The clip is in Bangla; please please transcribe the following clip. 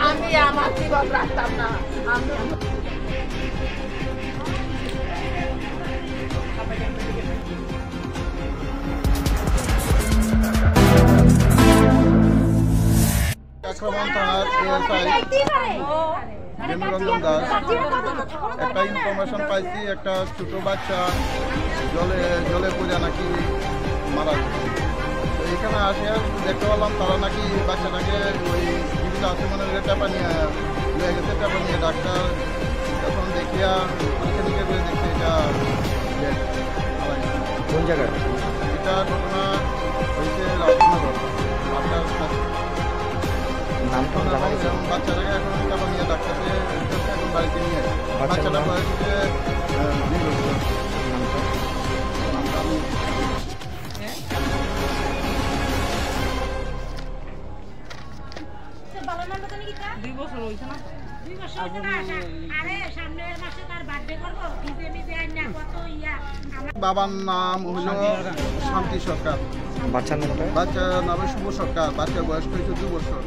আমি আমার জীবন রাখতাম না। বেনুরঞ্জন দাস একটা ইনফরমেশন পাইছি, একটা ছোট বাচ্চা জলে পড়ে নাকি মারা গেছে। তো এখানে আসে দেখতে পেলাম তারা নাকি বাচ্চাটাকে ওই জীবিত আছে মনে হয় টেপা নিয়ে গেছে। টেপা নিয়ে ডাক্তার যখন দেখিয়া পরীক্ষা নিরীক্ষা করে দেখছে এটা কোন জায়গায় এটা ঘটনা হয়েছে রাজনগর আপনার বাচ্চাটাকে এখন টেপা নিয়ে ডাক্তারকে এখন বাড়িতে নিয়ে বাচ্চাটা বয়স হচ্ছে 2 বছর। বাবার নাম হলো শান্তি সরকার, বাচ্চার নাম শুভ সরকার, বাচ্চার বয়স হয়েছে 2 বছর।